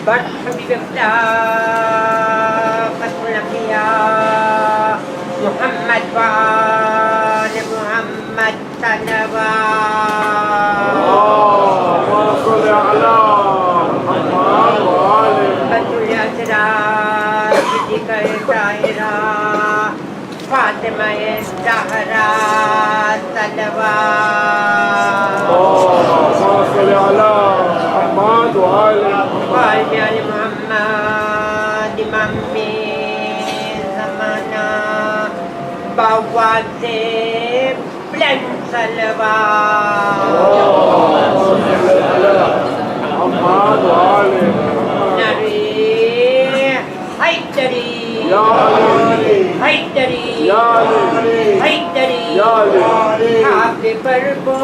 but Muhammad wa ali Muhammad Fatima Zahra salawat Muhammad wa ali Muhammad Imam zamana bawaze blan salawat Muhammad wa ali Nabi Haidari Ya Ali Haidari Ya Ali Haidari Ya Ali आपके पर को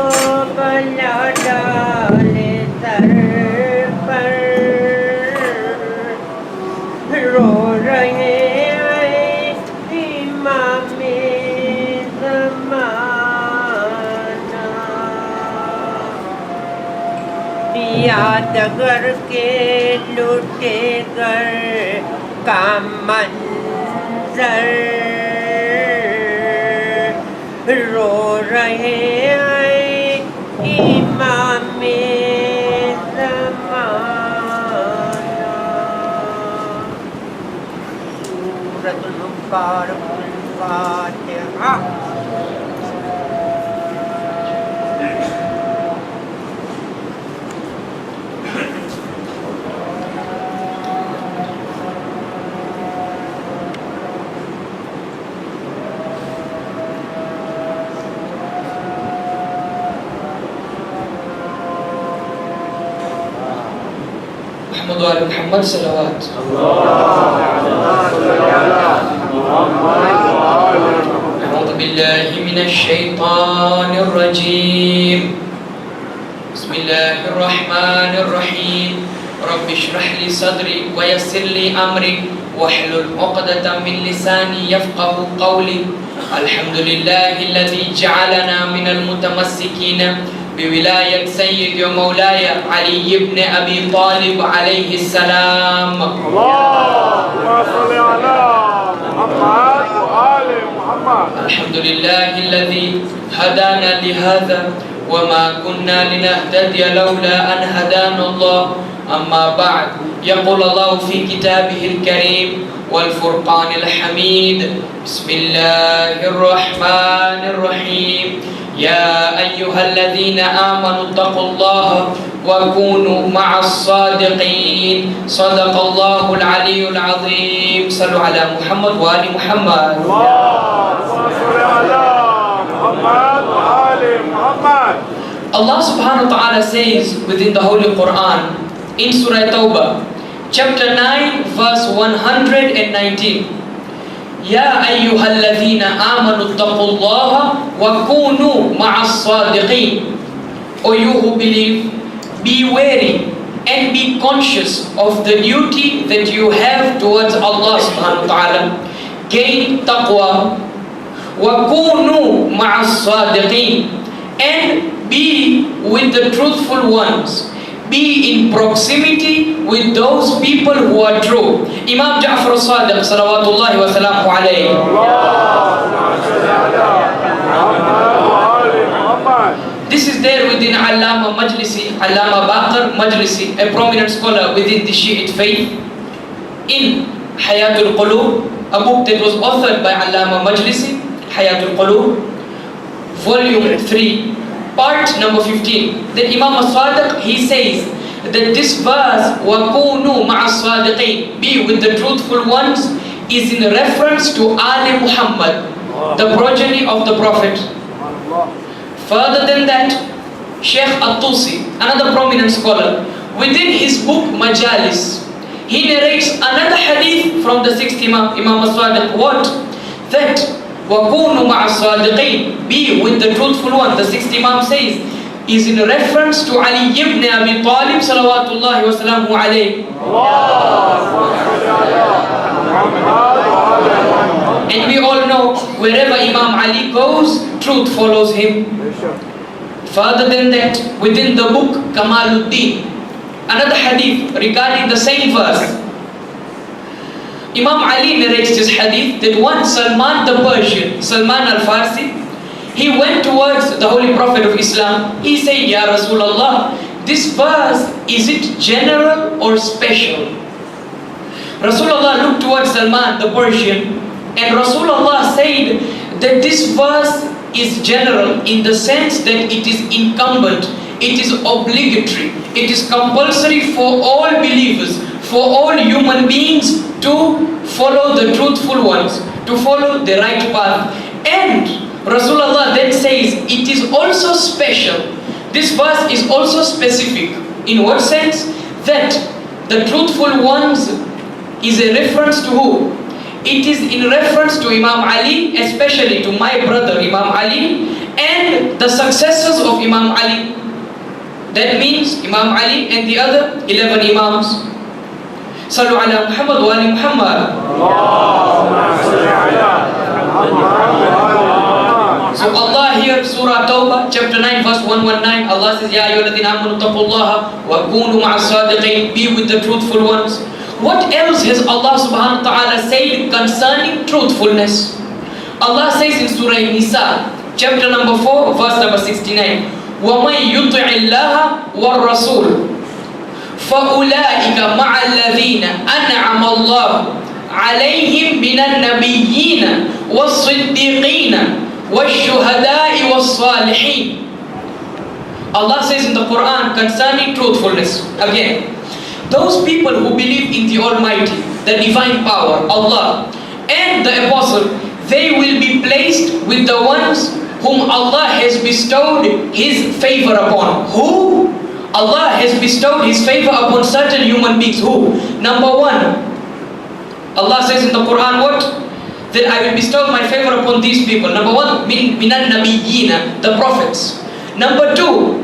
बला डाले sir पर रो रहे इमाम ज़माना यादगर के लुटे कर का मंजर रो रहे इमाम ज़माना सूरतुल मुबारकुल फातिहा محمد صلوات أعوذ بالله من الشيطان الرجيم بسم الله الرحمن الرحيم رب اشرح لي صدري ويسر لي أمري واحلل عقدة من لساني يفقه قولي الحمد لله الذي جعلنا من المتمسكين بولاية سيد ومولاي علي بن أبي طالب عليه السلام اللهم صل على محمد وآل محمد الحمد لله الذي هدانا لهذا وما كنا لنهتدي لولا أن هدانا الله أما بعد يقول الله في كتابه الكريم والفرقان الحميد بسم الله الرحمن الرحيم يا أيها الذين آمنوا اتقوا الله وكونوا مع الصادقين صدق الله العلي العظيم صلوا على محمد وآل محمد اللهم صل على محمد وآل محمد Allah subhanahu wa ta'ala says within the Holy Qur'an in Surah Tawbah chapter 9 verse 119 يا أيها الذين آمنوا اتقوا الله وكونوا مع الصادقين O you who believe, be wary and be conscious of the duty that you have towards Allah subhanahu wa ta'ala. Gain taqwa. وَكُونُوا مَعَ الصَّادِقِينَ And be with the truthful ones. Be in proximity with those people who are true. Imam Jaffer Sadiq salawatullahi wa salamu alayhi. This is there within Allama Majlisi, Allama Baqir Majlisi, a prominent scholar within the Shi'ite faith. In Hayatul Qulub, a book that was authored by Allama Majlisi, Hayatul Qulub, volume 3. Part number 15. Then Imam Sadiq, he says that this verse وَكُونُوا مَعَ الصَّادِقِينَ be with the truthful ones is in reference to Ali Muhammad, the progeny of the Prophet. Further than that, Sheikh At-Tusi, another prominent scholar, within his book Majalis, he narrates another hadith from the 6th Imam, Imam Sadiq. What? That وَكُونُوا مَعَ الصَّادِقِينَ be with the truthful one, the 6th Imam says, is in reference to Ali ibn Abi Talib salawatullahi wa salamu alayhi. And we all know, wherever Imam Ali goes, truth follows him. Further than that, within the book Kamaluddin, another hadith regarding the same verse. Imam Ali narrates this hadith that once Salman the Persian, Salman al-Farsi, he went towards the Holy Prophet of Islam. He said, Ya Rasulullah, this verse, is it general or special? Rasulullah looked towards Salman the Persian, and Rasulullah said that this verse is general in the sense that it is incumbent, it is obligatory, it is compulsory for all believers, for all human beings to follow the truthful ones, to follow the right path. And Rasulullah then says it is also special. This verse is also specific. In what sense? That the truthful ones is a reference to who? It is in reference to Imam Ali, especially to my brother Imam Ali and the successors of Imam Ali. That means Imam Ali and the other 11 Imams. Sallu ala Muhammad wa ali Muhammad. So Allah here, Surah Tawbah, chapter 9, verse 119, Allah says, Ya ayyuhalladhina amanu taqullaha wa kunu ma'as sadiqin, be with the truthful ones. What else has Allah subhanahu wa ta'ala said concerning truthfulness? Allah says in Surah Nisa, chapter number 4, verse number 69, وَمَنْ يُطِعِ اللَّهَ وَالرَّسُولِ فَأُولَٰئِكَ مَعَ الَّذِينَ أَنْعَمَ اللَّهُ عَلَيْهِمْ مِنَ النَّبِيِّينَ وَالصِّدِّيقِينَ وَالشُّهَدَاءِ وَالصَّالِحِينَ. Allah says in the Qur'an concerning truthfulness, again, those people who believe in the Almighty, the divine power, Allah, and the Apostle, they will be placed with the ones whom Allah has bestowed His favor upon. Who? Allah has bestowed His favor upon certain human beings. Who? Number one, Allah says in the Quran what? That I will bestow my favor upon these people. Number one, minan nabiyyina, the prophets. Number two,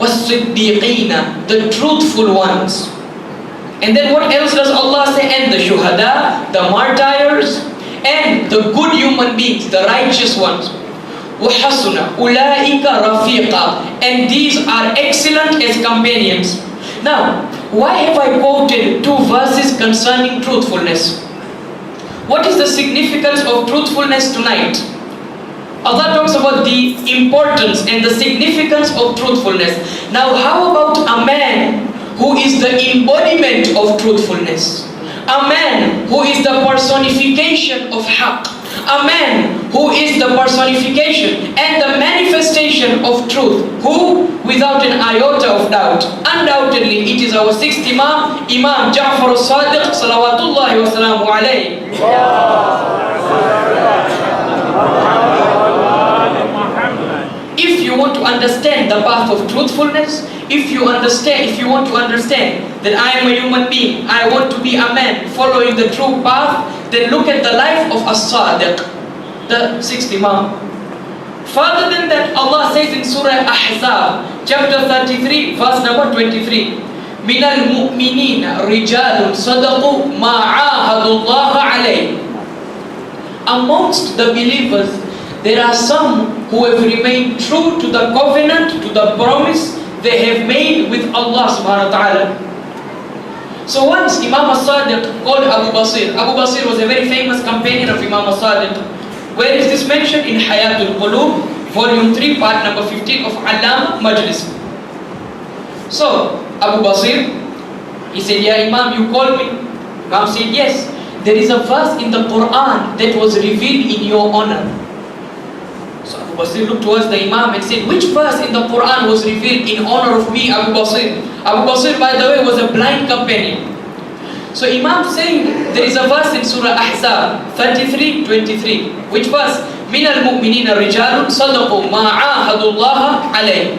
was-siddiqina, the truthful ones. And then what else does Allah say? And the shuhada, the martyrs, and the good human beings, the righteous ones. وَحَسُنَ أُولَٰئِكَ رَفِيقًا, and these are excellent as companions. Now, why have I quoted two verses concerning truthfulness? What is the significance of truthfulness tonight? Allah talks about the importance and the significance of truthfulness. Now, how about a man who is the embodiment of truthfulness? A man who is the personification of haqq. A man who is the personification and the manifestation of truth. Who? Without an iota of doubt. Undoubtedly, it is our sixth Imam, Imam Jaffer Sadiq, salawatullahi wa salamu alayhi. If you want to understand the path of truthfulness, if you want to understand that I am a human being, I want to be a man following the true path, then look at the life of As-Sadiq, the sixth Imam. Further than that, Allah says in Surah Ahzab, chapter 33, verse number 23, مِنَ الْمُؤْمِنِينَ رِجَالٌ صَدَقُوا مَا عَاهَدُوا اللَّهَ عَلَيْهِ. Amongst the believers, there are some who have remained true to the covenant, to the promise they have made with Allah subhanahu wa ta'ala. So once Imam Sadiq called Abu Basir. Abu Basir was a very famous companion of Imam Sadiq. Where is this mentioned? In Hayatul Qulub, volume 3, part number 15 of Allama Majlis. So Abu Basir, he said, Ya Imam, you called me? Imam said, yes. There is a verse in the Quran that was revealed in your honor. So Abu Basir looked towards the Imam and said, which verse in the Quran was revealed in honor of me, Abu Basir? Abu Basir, by the way, was a blind companion. So Imam saying, there is a verse in Surah Ahzab 33:23. Which verse? مِنَ الْمُؤْمِنِينَ رِجَالٌ صَدَقُوا مَا عَاهَدُوا اللَّهَ عَلَيْهِ.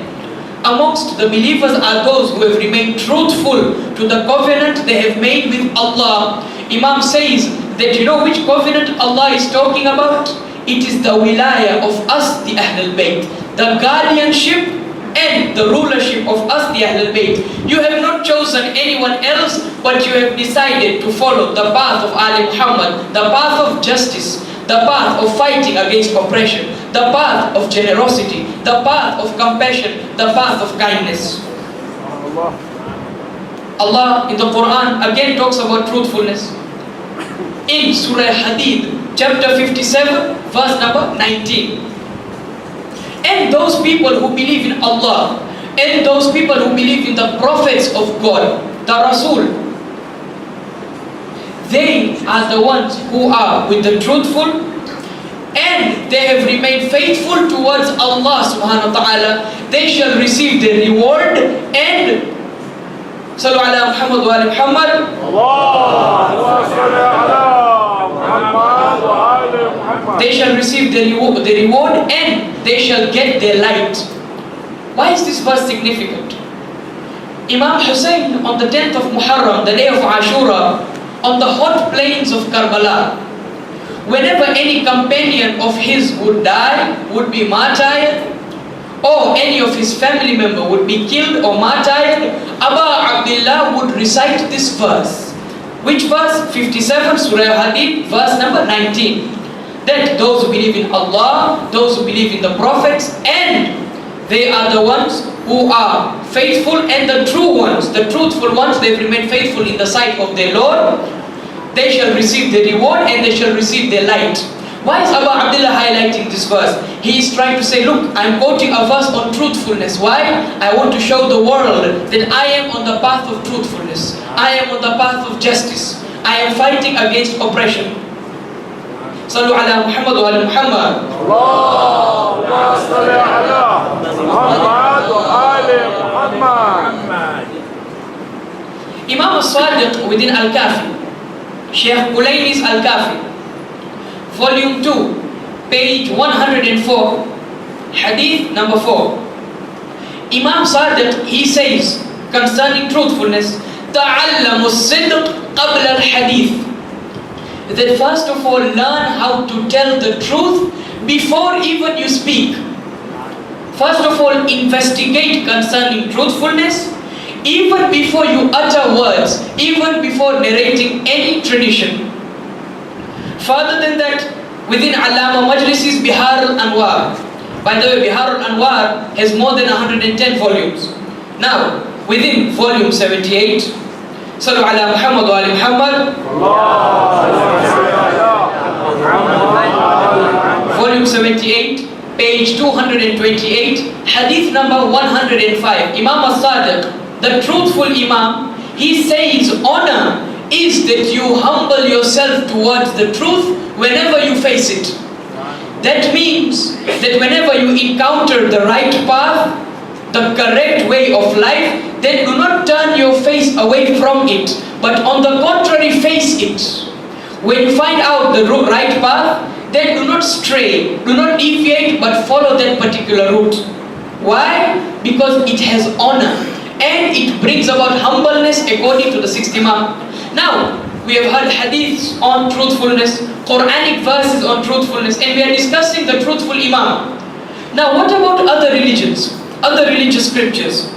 Amongst the believers are those who have remained truthful to the covenant they have made with Allah. Imam says that you know which covenant Allah is talking about? It is the wilayah of us, the Ahlul Bayt, the guardianship and the rulership of us, the Ahlul Bayt. You have not chosen anyone else, but you have decided to follow the path of Ali Muhammad, the path of justice, the path of fighting against oppression, the path of generosity, the path of compassion, the path of kindness. Allah in the Qur'an again talks about truthfulness. In Surah Hadid, chapter 57, verse number 19. And those people who believe in Allah, and those people who believe in the prophets of God, the Rasul, they are the ones who are with the truthful, and they have remained faithful towards Allah subhanahu wa ta'ala. They shall receive the reward. And Sallu ala Muhammad wa ali Muhammad. Allahumma salli ala Muhammad wa ali Muhammad. They shall receive the reward and they shall get their light. Why is this verse significant? Imam Hussain on the 10th of Muharram, the day of Ashura, on the hot plains of Karbala, whenever any companion of his would die, would be martyred, or any of his family member would be killed or martyred, Aba Abdullah would recite this verse. Which verse? 57, Surah Hadid, verse number 19. That those who believe in Allah, those who believe in the prophets, and they are the ones who are faithful, and the true ones, the truthful ones, they remain faithful in the sight of their Lord. They shall receive the reward and they shall receive their light. Why is Abu Abdullah highlighting this verse? He is trying to say, look, I am quoting a verse on truthfulness. Why? I want to show the world that I am on the path of truthfulness. I am on the path of justice. I am fighting against oppression. Sallu ala Muhammad wa ala Muhammad. Allahumma salli ala Muhammad wa ali Muhammad. Imam Sadiq within Al-Kafi, Sheikh Kulayni's Al-Kafi, Volume 2, page 104, Hadith number 4. Imam Sadiq, he says concerning truthfulness, تَعَلَّمُ الصِّدْقَ قَبْلَ الْحَدِيثِ, that first of all learn how to tell the truth before even you speak. First of all investigate concerning truthfulness even before you utter words, even before narrating any tradition. Further than that, within Allama Majlisi's Bihar al-Anwar, by the way, Bihar al-Anwar has more than 110 volumes. Now, within volume 78, Sallu ala Muhammad wa ali Muhammad. Volume 78, page 228, Hadith number 105. Imam Sadiq, the truthful Imam, he says honor is that you humble yourself towards the truth whenever you face it. That means that whenever you encounter the right path, the correct way of life, then do not turn your face away from it, but on the contrary, face it. When you find out the right path, then do not stray, do not deviate, but follow that particular route. Why? Because it has honor and it brings about humbleness according to the sixth Imam. Now, we have heard hadiths on truthfulness, Quranic verses on truthfulness, and we are discussing the truthful Imam. Now, what about other religions, other religious scriptures?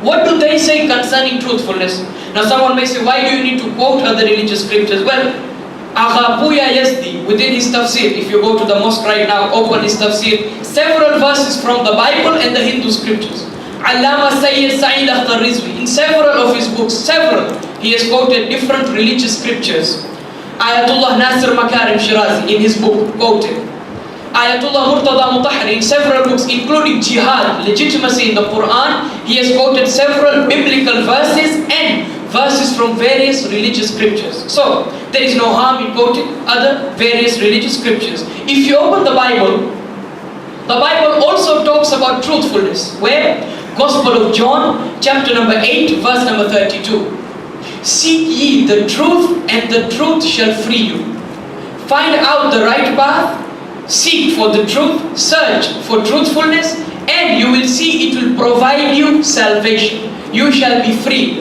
What do they say concerning truthfulness? Now, someone may say, why do you need to quote other religious scriptures? Well, Agha Puya Yazdi, within his tafsir, if you go to the mosque right now, open his tafsir, several verses from the Bible and the Hindu scriptures. Allama Sayyid Sa'id Akhtar Rizvi, in several of his books, he has quoted different religious scriptures. Ayatullah Nasir Makarim Shirazi, in his book, quoted. Ayatullah Murtada Mutahari, in several books, including Jihad, legitimacy in the Qur'an, he has quoted several biblical verses and verses from various religious scriptures. So, there is no harm in quoting other various religious scriptures. If you open the Bible also talks about truthfulness, where Gospel of John, chapter number 8, verse number 32. Seek ye the truth, and the truth shall free you. Find out the right path, seek for the truth, search for truthfulness, and you will see it will provide you salvation. You shall be free.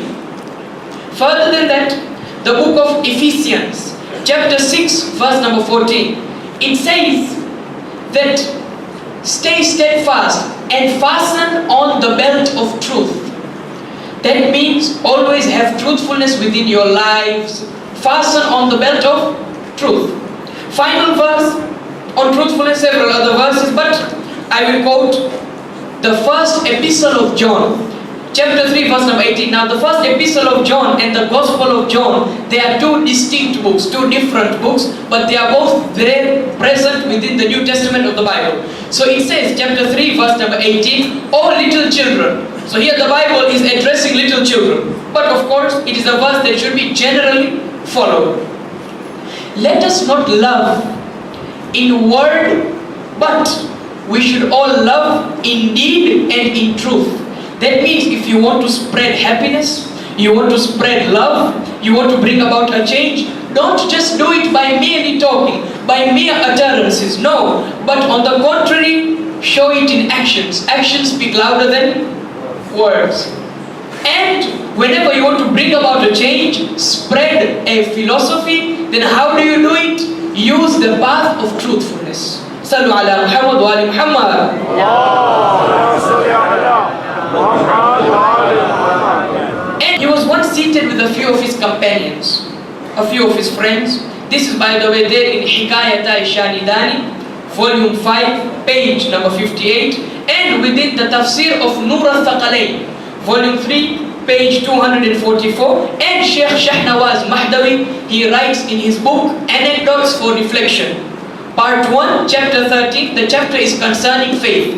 Further than that, the book of Ephesians, chapter 6, verse number 14. It says that stay steadfast and fasten on the belt of truth. That means always have truthfulness within your lives. Fasten on the belt of truth. Final verse on truthfulness, several other verses, but I will quote the first epistle of John, Chapter 3, verse number 18. Now the first epistle of John and the Gospel of John, they are two distinct books, two different books, but they are both there present within the New Testament of the Bible. So it says, chapter 3, verse number 18, "O little children." So here the Bible is addressing little children. But of course, it is a verse that should be generally followed. "Let us not love in word, but we should all love in deed and in truth." That means if you want to spread happiness, you want to spread love, you want to bring about a change, don't just do it by merely talking, by mere utterances. No, but on the contrary, show it in actions. Actions speak louder than words. And whenever you want to bring about a change, spread a philosophy, then how do you do it? Use the path of truthfulness. Sallu ala Muhammad wa ali Muhammad. And he was once seated with a few of his companions, a few of his friends. This is, by the way, there in Hikayata Shanidani, volume 5, page number 58, and within the tafsir of Nur al-Thaqalayn, volume 3, page 244, and Sheikh Shahnawaz Mahdawi, he writes in his book, Anecdotes for Reflection, part 1, chapter 13, the chapter is concerning faith.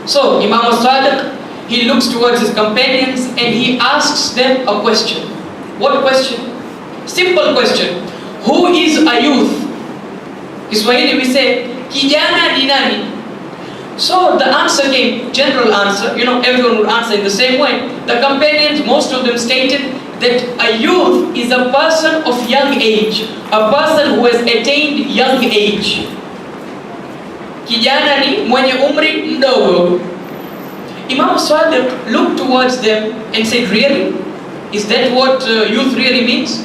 So, Imam Sadiq, he looks towards his companions and he asks them a question. What question? Simple question. Who is a youth? In Swahili we say, kijana ni nani? So the answer came, general answer, everyone would answer in the same way. The companions, most of them stated that a youth is a person of young age, a person who has attained young age. Kijana ni mwenye umri mdogo. Imam Sadiq looked towards them and said, really? Is that what youth really means?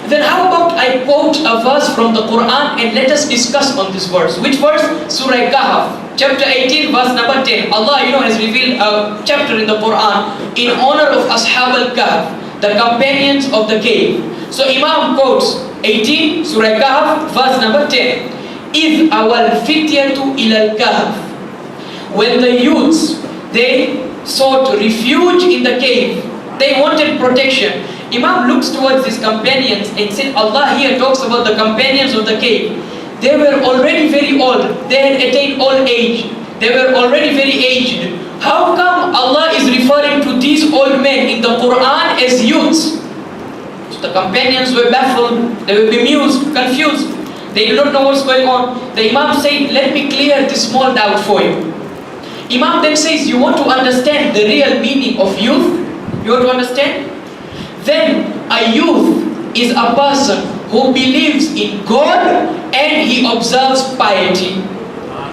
Then how about I quote a verse from the Qur'an and let us discuss on this verse. Which verse? Surah Kahf, chapter 18, verse number 10. Allah, has revealed a chapter in the Qur'an in honor of Ashab al-Kahf, the companions of the cave. So Imam quotes 18, Surah Kahf, verse number 10. إِذْ أَوَى الْفِتْيَةُ إِلَى الْكَهْفِ. When the youths, they sought refuge in the cave, they wanted protection. Imam looks towards his companions and said, Allah here talks about the companions of the cave. They were already very old. They had attained old age. They were already very aged. How come Allah is referring to these old men in the Quran as youths? So the companions were baffled. They were bemused, confused. They did not know what's going on. The Imam said, let me clear this small doubt for you. Imam then says, you want to understand the real meaning of youth? You want to understand? Then a youth is a person who believes in God and he observes piety.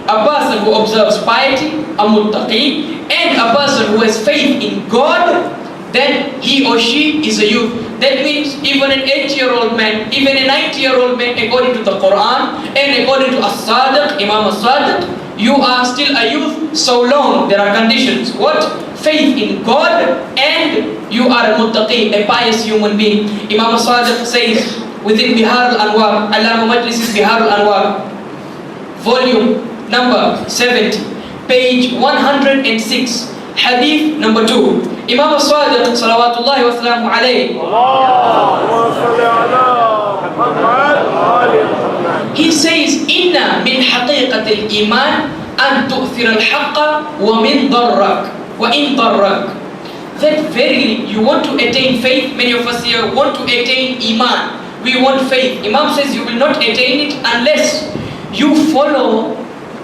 A person who observes piety, a muttaqi, and a person who has faith in God, then he or she is a youth. That means even an 8-year-old man, even a 90-year-old man, according to the Quran and according to As-Sadiq, Imam Sadiq, you are still a youth so long there are conditions. What? Faith in God and you are a muttaqi, a pious human being. Imam Sadiq says within Bihar al-Anwar, Allama Majlis' Bihar al-Anwar, volume number 70, page 106, hadith number 2. Imam Sadiq, salawatullahi wa salamu alayhi, he says, Inna min haqiqat al-iman an tu'thir al-haqqa wa min darrak. That verily you want to attain faith. Many of us here want to attain iman. We want faith. Imam says you will not attain it unless you follow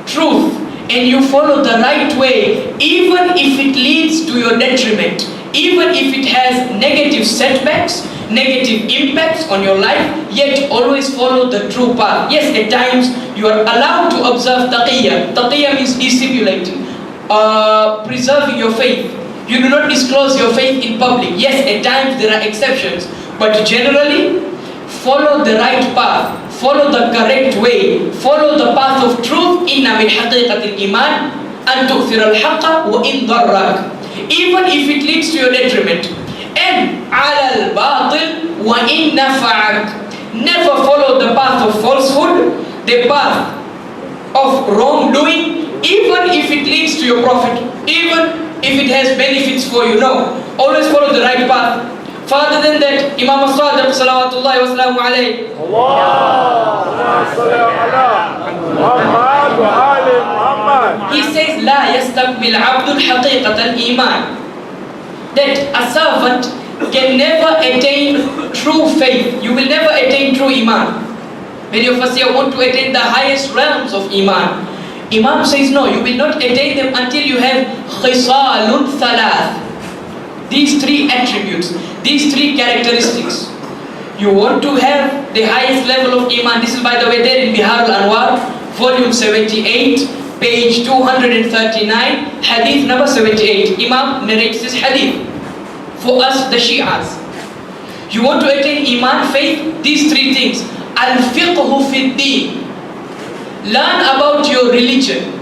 truth and you follow the right way, even if it leads to your detriment, even if it has negative setbacks, negative impacts on your life, yet always follow the true path. Yes, at times you are allowed to observe taqiyya. Taqiyya means dissimulating, preserving your faith. You do not disclose your faith in public. Yes, at times there are exceptions, but generally follow the right path, follow the correct way, follow the path of truth. Inna min haqiqatil iman an tu'thir al-haqqa wa in darrak, even if it leads to your detriment. And ala al-batil wa in nafa'ak, never follow the path of falsehood, the path of wrongdoing, even if it leads to your profit, even if it has benefits for you. No. Always follow the right path. Further than that, Imam Sadiq salawatullahi wa salamu alayhi, he says, لا يستقبل عبد الحقيقة الإيمان, that a servant can never attain true faith. You will never attain true Iman. Many of us here want to attain the highest realms of Iman. Imam says no, you will not attain them until you have khisalun thalath. These three attributes, these three characteristics. You want to have the highest level of Iman. This is, by the way, there in Bihar al-Anwar, volume 78, page 239, hadith number 78. Imam narrates this hadith for us, the Shi'as. You want to attain Iman, faith, these three things. Al-fiqhu fi-ddin. Learn about your religion.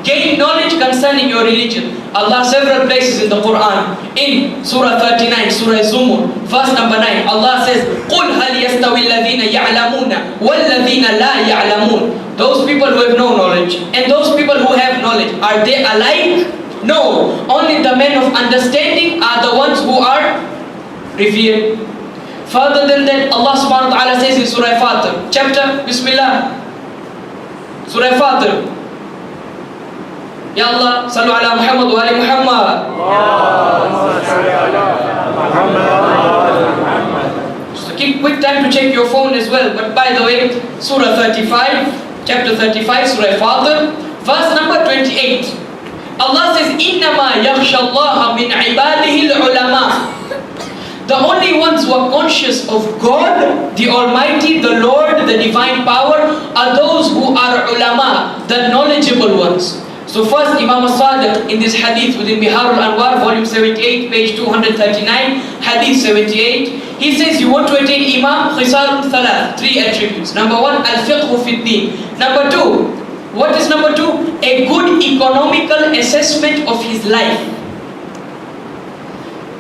Gain knowledge concerning your religion. Allah several places in the Qur'an. In Surah 39, Surah Zumur, verse number 9, Allah says, قُلْ هَلْ يَسْتَوِي الَّذِينَ يَعْلَمُونَ وَالَّذِينَ لَا يَعْلَمُونَ. Those people who have no knowledge and those people who have knowledge, are they alike? No. Only the men of understanding are the ones who are revered. Further than that, Allah subhanahu wa ta'ala says in Surah Fatir, chapter, Bismillah, Surah Fatir, Ya Allah, Sallu ala Muhammad wa ali Muhammad. So keep quick time to check your phone as well. But by the way, Surah 35, chapter 35, Surah Fatir, verse number 28. Allah says, إِنَّمَا يَخْشَى اللَّهَ مِنْ عِبَادِهِ الْعُلَمَاءِ. The only ones who are conscious of God, the Almighty, the Lord, the divine power, are those who are ulama, the knowledgeable ones. So first, Imam Sadiq in this hadith within Bihar al-Anwar, volume 78, page 239, hadith 78, he says you want to attain Imam, Khisal Thalath, three attributes. Number one, al-fiqhu fi-ddin. Number two, what is number two? A good economical assessment of his life.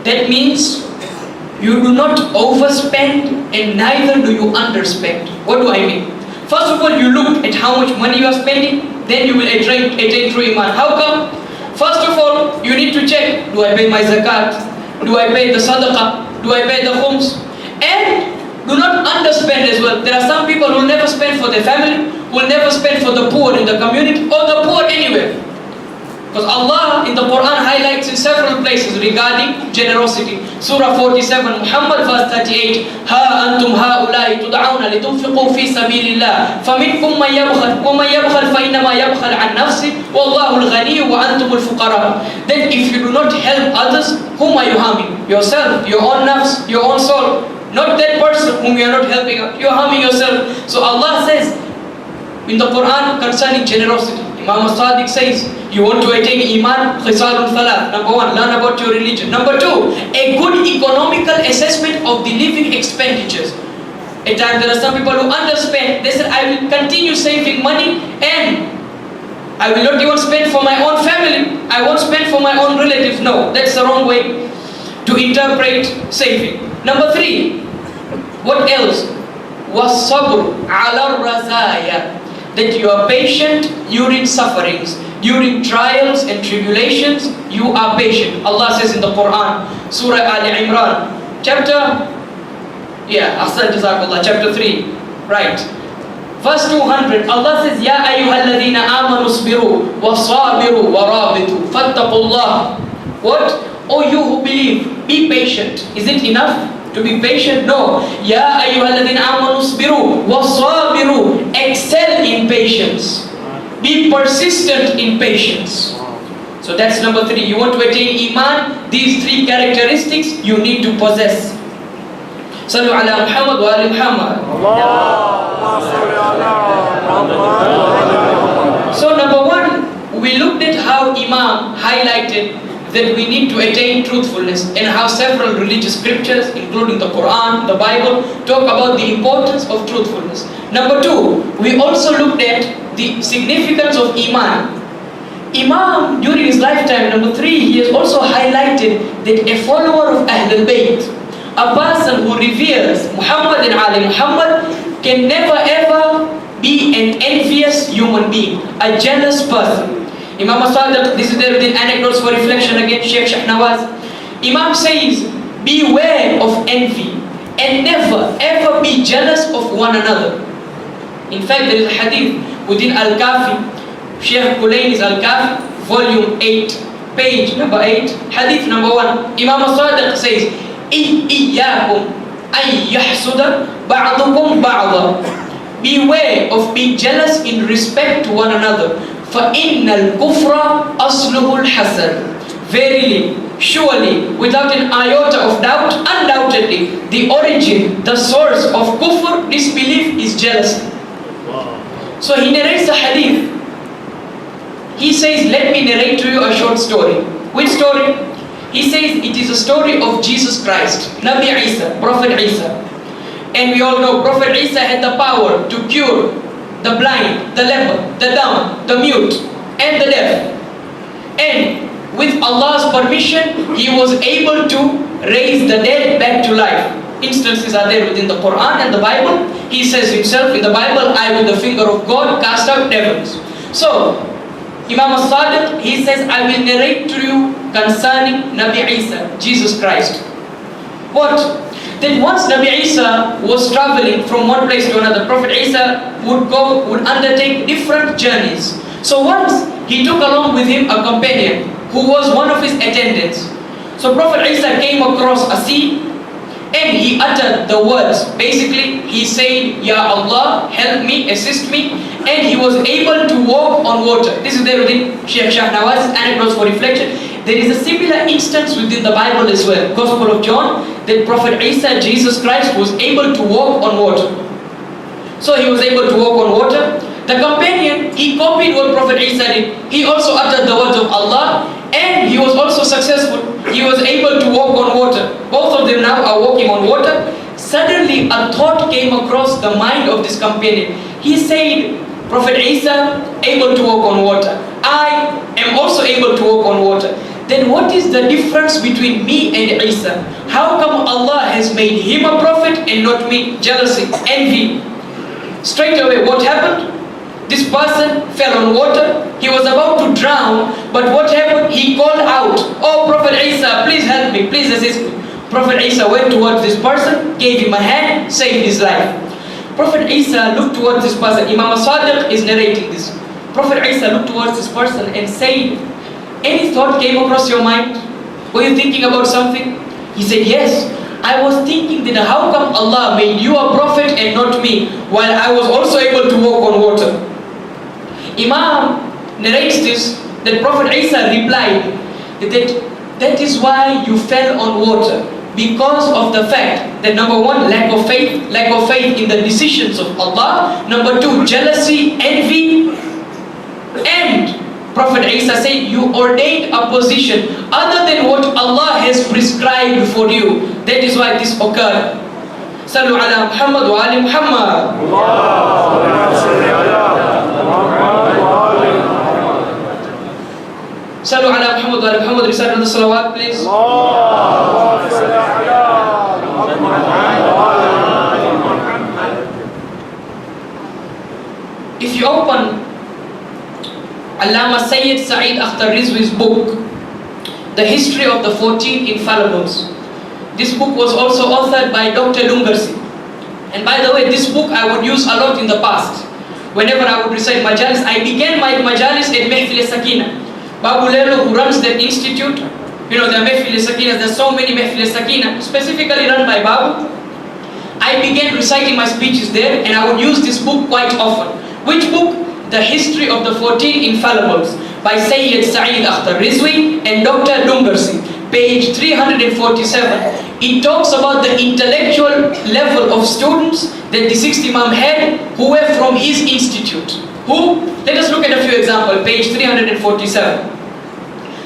That means you do not overspend and neither do you underspend. What do I mean? First of all, you look at how much money you are spending, then you will attain true Iman. How come? First of all, you need to check, do I pay my zakat? Do I pay the sadaqah? Do I pay the khums? And do not underspend as well. There are some people who will never spend for their family, who will never spend for the poor in the community, or the poor anywhere. Because Allah in the Quran highlights in several places regarding generosity. Surah 47, Muhammad, verse 38. Ha antum haulai tud'auna litunfiqu fi sabilillah faminkum man yabkhal wa man yabkhal fa innama yabkhal an nafsi wallahu al-ghani wa antum al-fuqara. Then if you do not help others, whom are you harming? Yourself, your own nafs, your own soul. Not that person whom you are not helping out. You are harming yourself. So Allah says in the Quran concerning generosity, Imam Sadiq says, you want to attain Iman, Khisalun Thalath. Number one, learn about your religion. Number two, a good economical assessment of the living expenditures. At times there are some people who underspend. They said, I will continue saving money and I will not even spend for my own family. I won't spend for my own relatives. No, that's the wrong way to interpret saving. Number three, what else? وَالصَّبْرُ عَلَى الرَّزَايَا. That you are patient during sufferings, during trials and tribulations, you are patient. Allah says in the Quran, Surah Ali Imran, chapter 3, right. Verse 200, Allah says, Ya ayyuhalladhina amanu sbiru wa sabiru wa rabitu fattaqullah. What? Oh, you who believe, be patient. Is it enough to be patient? No. Ya ayyuhalladhina amanu sbiru wa sabiru. Excel in patience. Be persistent in patience. So that's number three. You want to attain Iman, these three characteristics you need to possess. Sallu ala Muhammad wa ali Muhammad. So number one, we looked at how Imam highlighted that we need to attain truthfulness and how several religious scriptures, including the Quran, the Bible, talk about the importance of truthfulness. Number two, we also looked at the significance of Iman. Imam, during his lifetime, number three, he has also highlighted that a follower of Ahlul Bayt, a person who reveres Muhammad and Ali Muhammad, can never ever be an envious human being, a jealous person. Imam Sadiq, this is there within anecdotes for reflection again, Sheikh Shahnawaz. Imam says, beware of envy and never ever be jealous of one another. In fact, there is a hadith within Al-Kafi, Sheikh Kulayni's Al-Kafi, volume 8, page number 8, hadith number 1. Imam Sadiq says, إِيَّاكُمْ أَن يَحْسُدَ بَعْضُكُمْ بَعْضًا. Beware of being jealous in respect to one another. فَإِنَّ الْكُفْرَ أَصْلُهُ الْحَسَدُ. Verily, surely, without an iota of doubt, undoubtedly, the origin, the source of kufr, disbelief, is jealousy. So he narrates a hadith. He says, let me narrate to you a short story. Which story? He says it is a story of Jesus Christ, Nabi Isa, Prophet Isa. And we all know Prophet Isa had the power to cure the blind, the leper, the dumb, the mute, and the deaf. And with Allah's permission, he was able to raise the dead back to life. Instances are there within the Qur'an and the Bible. He says himself in the Bible, I with the finger of God cast out devils. So, Imam Sadiq, he says, I will narrate to you concerning Nabi Isa, Jesus Christ. What? That once Nabi Isa was traveling from one place to another, Prophet Isa would undertake different journeys. So once he took along with him a companion who was one of his attendants. So Prophet Isa came across a sea and he uttered the words. Basically, he said, Ya Allah, help me, assist me. And he was able to walk on water. This is there within Sheikh Shahnawaz's anecdotes for reflection. There is a similar instance within the Bible as well, Gospel of John, that Prophet Isa, Jesus Christ, was able to walk on water. So he was able to walk on water. The companion, he copied what Prophet Isa did. He also uttered the words of Allah, and he was also successful. He was able to walk on water. Both of them now are walking on water. Suddenly a thought came across the mind of this companion. He said, Prophet Isa, able to walk on water. I am also able to walk on water. Then what is the difference between me and Isa? How come Allah has made him a prophet and not me? Jealousy, envy. Straight away, what happened? This person fell on water. He was about to drown, but what happened? He called out, oh Prophet Isa, please help me, please assist me. Prophet Isa went towards this person, gave him a hand, saved his life. Prophet Isa looked towards this person. Imam Sadiq is narrating this. Prophet Isa looked towards this person and said, any thought came across your mind? Were you thinking about something? He said, yes. I was thinking that how come Allah made you a prophet and not me, while I was also able to walk on water? Imam narrates this, that Prophet Isa replied that is why you fell on water, because of the fact that number one, lack of faith in the decisions of Allah. Number two, jealousy, envy, and Prophet Isa said, you ordained a position other than what Allah has prescribed for you. That is why this occurred. Sallu ala Muhammad wa ali Muhammad. Sallu ala Muhammad wa ali Muhammad. Recite the salawat, please. If you open Allama Sayyid Sa'id Akhtar Rizwi's book, The History of the 14 Infallibles. This book was also authored by Dr. Lungarsi. And by the way, this book I would use a lot in the past. Whenever I would recite majalis, I began my majalis at Mehfil Sakina. Babu Lelo, who runs that institute, you know, there are Mehfil Sakinas, there are so many Mehfil Sakina, specifically run by Babu. I began reciting my speeches there, and I would use this book quite often. Which book? The History of the 14 Infallibles by Sayyid Sa'id Akhtar Rizwi and Dr. Lungarsi, page 347. It talks about the intellectual level of students that the sixth Imam had, who were from his institute. Who? Let us look at a few examples, page 347.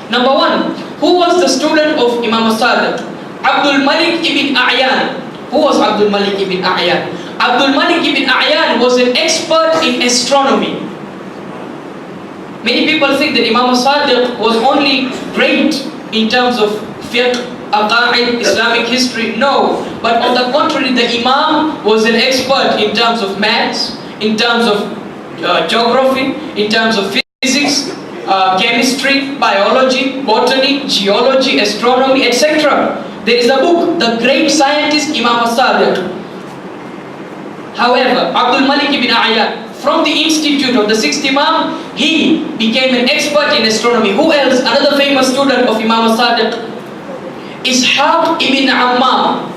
Number one, who was the student of Imam Sadiq? Abdul Malik ibn A'yan. Who was Abdul Malik ibn A'yan? Abdul Malik ibn A'yan was an expert in astronomy. Many people think that Imam Sadiq was only great in terms of fiqh, aqa'id, Islamic history. No, but on the contrary, the Imam was an expert in terms of maths, in terms of geography, in terms of physics, chemistry, biology, botany, geology, astronomy, etc. There is a book, the great scientist Imam Sadiq. However, Abdul Malik ibn Ayyan, from the institute of the sixth Imam, he became an expert in astronomy. Who else? Another famous student of Imam Sadiq, Ishaq ibn Ammar.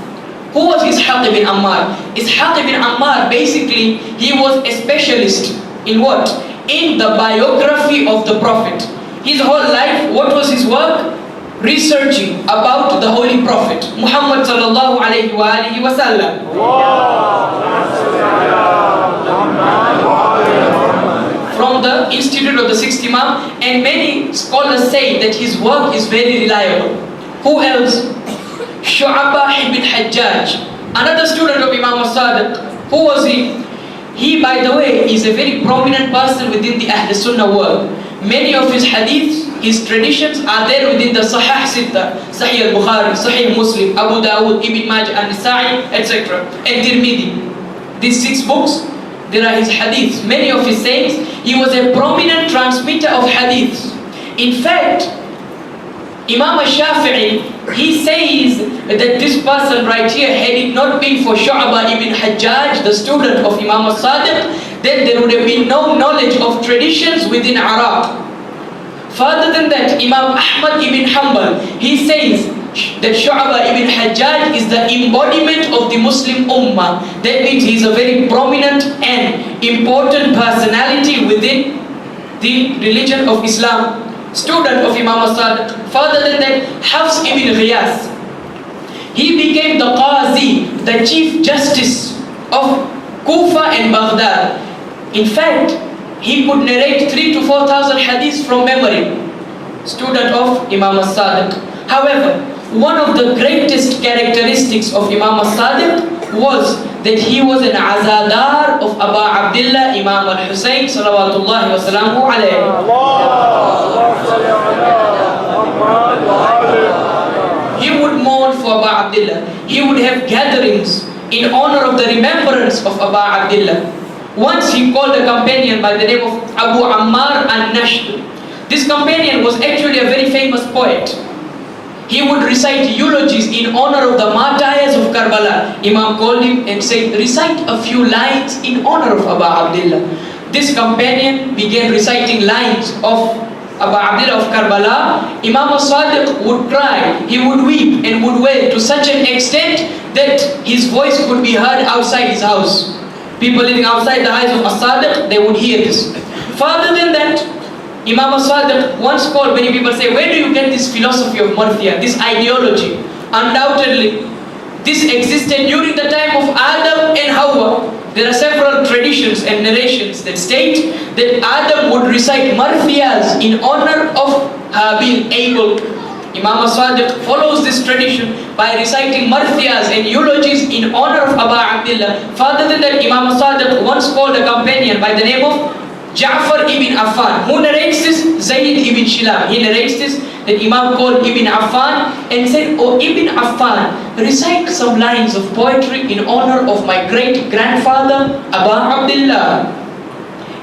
Who was Ishaq ibn Ammar? Ishaq ibn Ammar, basically, he was a specialist in what? In the biography of the Prophet. His whole life, what was his work? Researching about the Holy Prophet, Muhammad sallallahu alayhi wa alihi wa sallam. From the institute of the sixth Imam, and many scholars say that his work is very reliable. Who else? Shu'abah ibn Hajjaj, another student of Imam Sadiq. Who was he? He, by the way, is a very prominent person within the Ahl Sunnah world. Many of his hadiths, his traditions are there within the Sahih Sitta, Sahih al-Bukhari, Sahih Muslim, Abu Dawud, Ibn Majah, An-Nasa'i, etc. and Tirmidhi. These 6 books, there are his hadiths. Many of his sayings, he was a prominent transmitter of hadiths. In fact, Imam al-Shafi'i, he says that this person right here, had it not been for Shu'abah ibn Hajjaj, the student of Imam Sadiq, then there would have been no knowledge of traditions within Iraq. Further than that, Imam Ahmad ibn Hanbal, he says that Shu'abah ibn Hajjaj is the embodiment of the Muslim Ummah. That means he is a very prominent and important personality within the religion of Islam. Student of Imam Sadiq. Further than that, Hafs ibn Ghiyas, he became the Qazi, the Chief Justice of Kufa and Baghdad. In fact, he could narrate 3,000 to 4,000 hadiths from memory. Student of Imam Sadiq. However, one of the greatest characteristics of Imam Sadiq was that he was an azadar of Abu Abdullah Imam Hussain salawatullahi wa salamu alayhi. He would mourn for Abu Abdullah. He would have gatherings in honor of the remembrance of Abu Abdullah. Once he called a companion by the name of Abu Ammar al-Nashr. This companion was actually a very famous poet. He would recite eulogies in honor of the martyrs of Karbala. Imam called him and said, recite a few lines in honor of Abu Abdullah. This companion began reciting lines of Abu Abdullah of Karbala. Imam Sadiq would cry, he would weep and would wail to such an extent that his voice could be heard outside his house. People living outside the house of Sadiq, they would hear this. Further than that, Imam Sadiq once called, many people say, where do you get this philosophy of Marthia, this ideology? Undoubtedly, this existed during the time of Adam and Hawa. There are several traditions and narrations that state that Adam would recite Marthiyas in honor of Habil, Abel. Imam Sadiq follows this tradition by reciting Marthiyas and eulogies in honor of Abu Abdullah. Further than that, Imam Sadiq once called a companion by the name of Jaffer ibn Affan. Who narrates this? Zayd ibn Shilab. He narrates this, that Imam called Ibn Affan and said, oh Ibn Affan, recite some lines of poetry in honor of my great grandfather Abu Abdullah.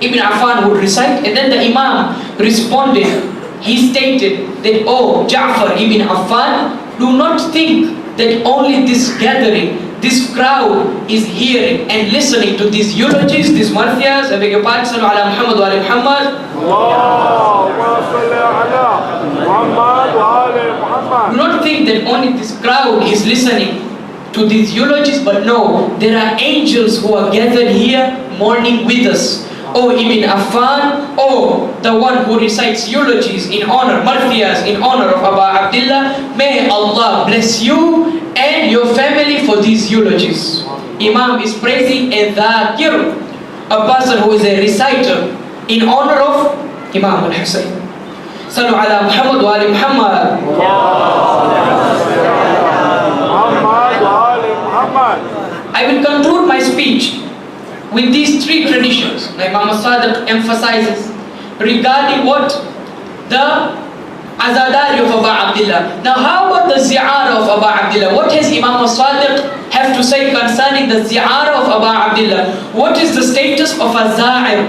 Ibn Affan would recite, and then the Imam responded. He stated that, oh Jaffer ibn Affan, do not think that only this gathering, this crowd is hearing and listening to these eulogies, these marthiyas. I beg your pardon, sallu ala Muhammad wa ala Muhammad. Do not think that only this crowd is listening to these eulogies, but no, there are angels who are gathered here mourning with us. Oh Ibn Affan, oh the one who recites eulogies in honor, marthiyas in honor of Abu Abdullah, may Allah bless you and your family for these eulogies. Imam is praising a dhakir, a person who is a reciter in honor of Imam al-Hussain. Sallu ala Muhammad wa ali Muhammad. I will conclude my speech with these 3 traditions. Imam Sadiq emphasizes regarding what? The azadari of Abu Abdullah. Now how about the Ziarat of Abu Abdullah? What has Imam Sadiq have to say concerning the Ziarat of Abu Abdullah? What is the status of a Za'ir?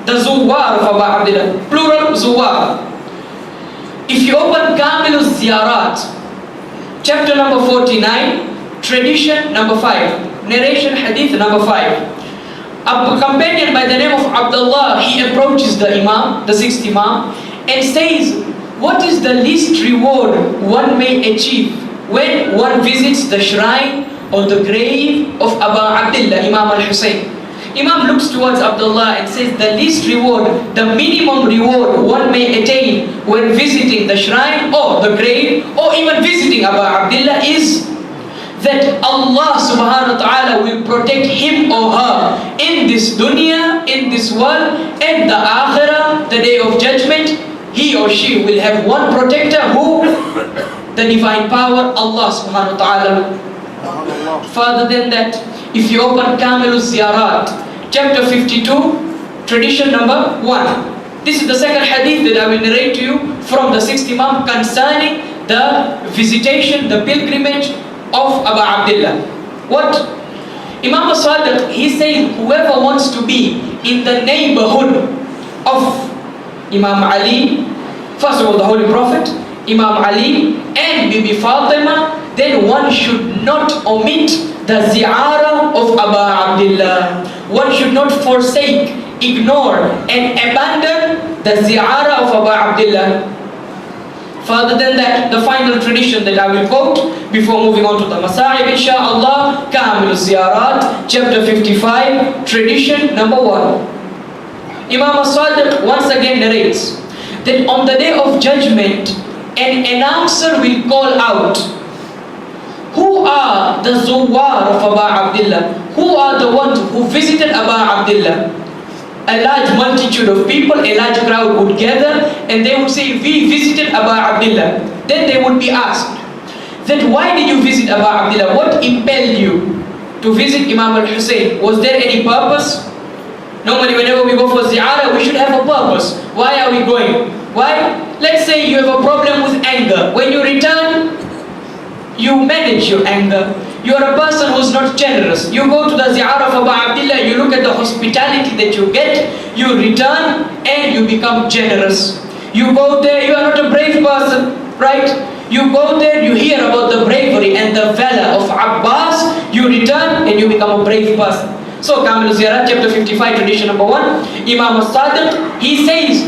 the Zuwar of Abu Abdullah, plural Zuwar. If you open Kamil Ziarat, chapter number 49, tradition number 5, narration hadith number 5. A companion by the name of Abdullah, he approaches the Imam, the sixth Imam, and says, what is the least reward one may achieve when one visits the shrine or the grave of Abu Abdullah, Imam Hussain? Imam looks towards Abdullah and says, the least reward, the minimum reward one may attain when visiting the shrine or the grave or even visiting Abu Abdullah is that Allah subhanahu wa ta'ala will protect him or her in this dunya, in this world, and the akhirah, the day of judgment. He or she will have one protector, who? The divine power, Allah subhanahu wa ta'ala. Further than that, if you open Kamil Ziarat, chapter 52, tradition number 1. This is the second hadith that I will narrate to you from the sixth Imam concerning the visitation, the pilgrimage of Abu Abdullah. What? Imam Sadiq, he says, whoever wants to be in the neighborhood of Imam Ali, first of all the Holy Prophet, Imam Ali and Bibi Fatima, then one should not omit the Ziarat of Abu Abdullah. One should not forsake, ignore and abandon the Ziarat of Abu Abdullah. Further than that, the final tradition that I will quote before moving on to the Masa'ib, inshaAllah, Kamil Ziarat, chapter 55, tradition number 1. Imam Sadiq once again narrates that on the day of judgment, an announcer will call out, who are the Zuwar of Abu Abdullah? Who are the ones who visited Abu Abdullah? A large multitude of people, a large crowd would gather and they would say, we visited Abu Abdullah. Then they would be asked, then why did you visit Abu Abdullah? What impelled you to visit Imam Hussain? Was there any purpose? Normally whenever we go for ziyarah, we should have a purpose. Why are we going? Why? Let's say you have a problem with anger. When you return, you manage your anger. You are a person who is not generous. You go to the Ziarat of Abu Abdullah, you look at the hospitality that you get, you return and you become generous. You go there, you are not a brave person, right? You go there, you hear about the bravery and the valor of Abbas, you return and you become a brave person. So Kamil Ziarat, chapter 55, tradition number 1, Imam Sadiq, he says,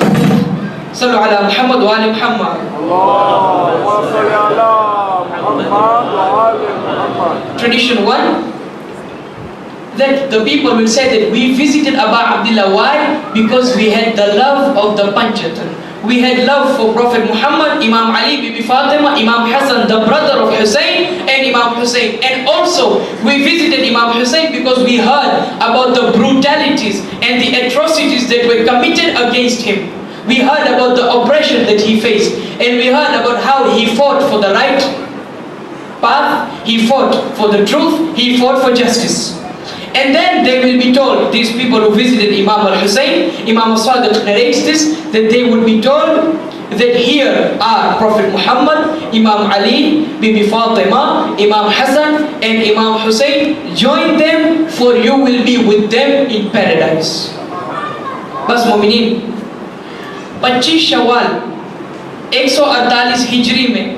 Sallu ala Muhammad wa ali Muhammad. Allahumma salli ala Muhammad wa ali Muhammad. Tradition 1, that the people will say that we visited Abu Abdullah. Why? Because we had the love of the Panchatan. We had love for Prophet Muhammad, Imam Ali, Bibi Fatima, Imam Hassan, the brother of Hussain, and Imam Hussain. And also, we visited Imam Hussain because we heard about the brutalities and the atrocities that were committed against him. We heard about the oppression that he faced, and we heard about how he fought for the right path, he fought for the truth, he fought for justice. And then they will be told, these people who visited Imam al-Hussain, Imam Sadiq narrates this, that they would be told that here are Prophet Muhammad, Imam Ali, Bibi Fatima, Imam Hassan and Imam Hussain. Join them, for you will be with them in paradise. Bas Mu'minin, 25 Shawwal 148 हिजरी में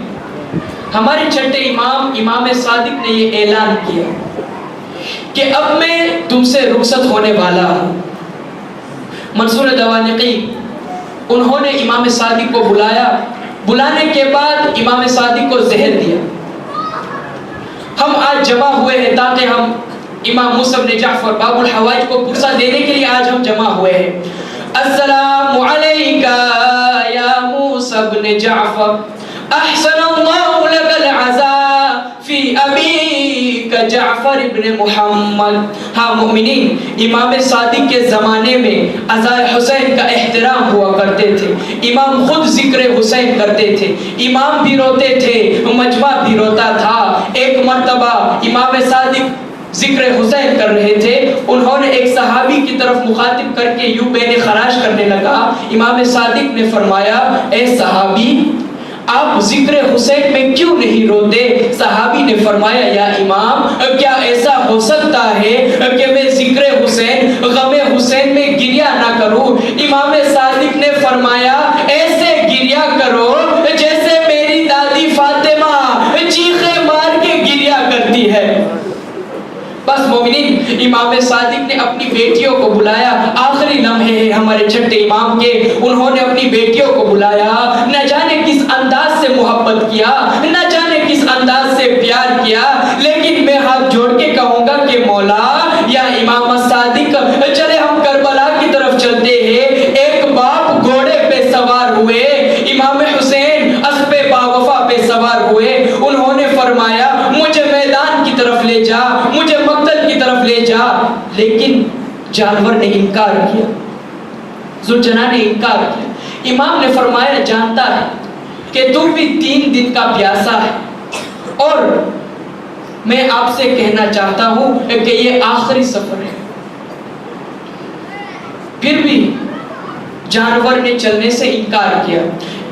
हमारे छठे इमाम इमाम सादिक ने ये ऐलान किया कि अब मैं तुमसे रुखसत होने वाला हूँ। मंसूर दवानिकी उन्होंने इमाम सादिक को बुलाया, बुलाने के बाद इमाम सादिक को जहर दिया। हम आज जमा हुए हैं ताकि हम इमाम मुसा ने जाफर बाबुल हवाइज को पुरसा देने के लिए आज हम जमा हुए हैं। अस्सलामु अलैका या मूसा इब्न जाफर अहसनल्लाहु लकल अज़ा फी अबीका जाफर इब्न मुहम्मद। हाँ मुमिनीन, इमाम सादिक के ज़माने में अज़ाए हुसैन का एहतराम हुआ करते थे। इमाम खुद ज़िक्र हुसैन करते थे, इमाम भी रोते थे, मजमा भी रोता था। एक मर्तबा इमाम सादिक जिक्र हुसैन कर रहे थे, उन्होंने एक सहाबी की तरफ मुखातिब करके यूं बेने खराश करने लगा। इमाम सादिक ने फरमाया, ए सहाबी आप जिक्र हुसैन में क्यों नहीं रोते? सहाबी ने फरमाया, या इमाम क्या ऐसा हो सकता है कि मैं जिक्र हुसैन, गमे हुसैन حسین میں گریا نہ کروں. امام صادق نے فرمایا ایسے گریا کرو جیسے میری دادی فاطمہ چیخیں مار کے گریا کرتی ہے. بس مومنین, امام صادق نے اپنی بیٹیوں کو بلایا. آخری لمحے ہیں ہمارے چھٹے امام کے. انہوں نے اپنی بیٹیوں کو بلایا. نہ جانے کس انداز سے محبت کیا, نہ جانے کس انداز سے پیار کیا, لیکن میں ہاتھ جوڑ کے کہوں گا کہ مولا یا امام صادق چلے ہم کربلا کی طرف چلتے ہیں. ایک باپ گھوڑے پہ سوار ہوئے, امام حسین اسب باوفا پہ سوار ہوئے. انہوں نے فرمایا مجھے میدان کی طرف لے جا, مجھے مقتل کی طرف لے جا. لیکن جانور نے انکار کیا, ذوالجناح نے انکار کیا. امام نے فرمایا جانتا ہے کہ تم بھی 3 دن کا پیاسا ہے, اور میں آپ سے کہنا چاہتا ہوں کہ یہ آخری سفر ہے. پھر بھی جانور نے چلنے سے انکار کیا.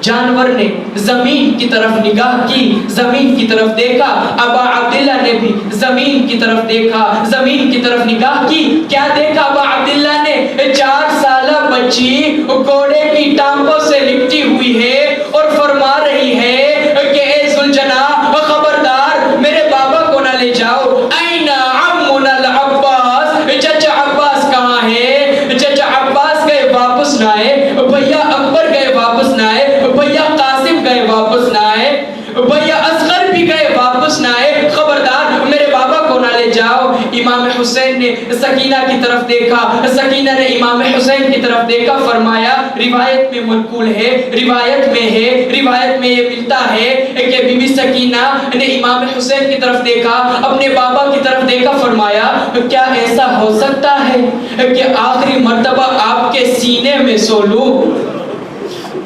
جانور نے زمین کی طرف نگاہ کی, زمین کی طرف دیکھا. ابا عبداللہ نے بھی زمین کی طرف دیکھا, زمین کی طرف نگاہ کی. کیا دیکھا ابا عبداللہ نے؟ 4 سالہ بچی گھوڑے کی ٹانگوں سے لپٹی ہوئی ہے اور فرما رہی ہے کہ اے ذوالجناح خبردار میرے بابا کو نہ لے جاؤ. این عمنا العباس, چچا عباس کہاں ہے؟ چچا عباس گئے واپس نہ آئے, بھیا اکبر گئے واپس نہ آئے, بھیا قاسم گئے واپس نہ آئے, بھیا اصغر بھی گئے واپس نہ آئے. خبردار میرے بابا کو نہ لے جاؤ. امام حسین نے سکینہ کی طرف دیکھا, سکینہ نے امام حسین کی طرف دیکھا. فرمایا روایت میں منقول ہے, روایت میں ہے, روایت میں یہ ملتا ہے کہ بی بی سکینہ نے امام حسین کی طرف دیکھا, اپنے بابا کی طرف دیکھا. فرمایا کیا ایسا ہو سکتا ہے کہ آخری مرتبہ آپ کے سینے میں سو لوں؟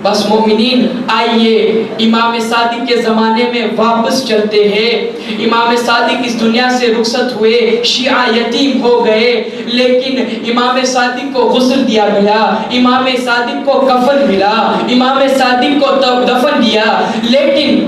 بس مومنین, آئیے امام صادق کے زمانے میں واپس چلتے ہیں. امام صادق اس دنیا سے رخصت ہوئے, شیعہ یتیم ہو گئے, لیکن امام صادق کو غسل دیا گیا, امام صادق کو کفن ملا, امام صادق کو دفن دیا. لیکن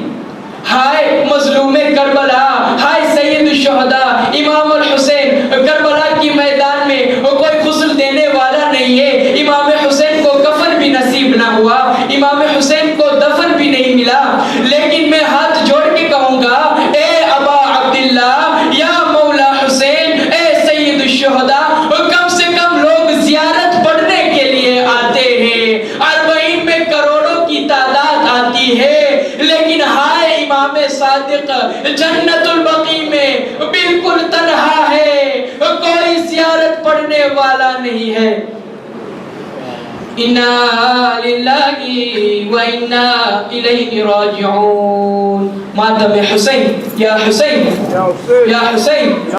ہائے مظلوم کربلا, ہائے سید الشہداء امام الحسین, کربلا کی میدان میں کوئی غسل دینے والا نہیں ہے. امام حسین کو کفن بھی نصیب نہ ہوا, امام حسین کو دفن بھی نہیں ملا. لیکن میں ہاتھ جوڑ کے کہوں گا اے ابا عبداللہ یا مولا حسین, اے سید الشہداء, کم سے کم لوگ زیارت پڑھنے کے لیے آتے ہیں, 40 میں کروڑوں کی تعداد آتی ہے. لیکن ہائے امام صادق جنت البقیع میں بالکل تنہا ہے, کوئی زیارت پڑھنے والا نہیں ہے. انا للہ و انا الیہ راجعون. ماتم حسین یا حسین یا حسین.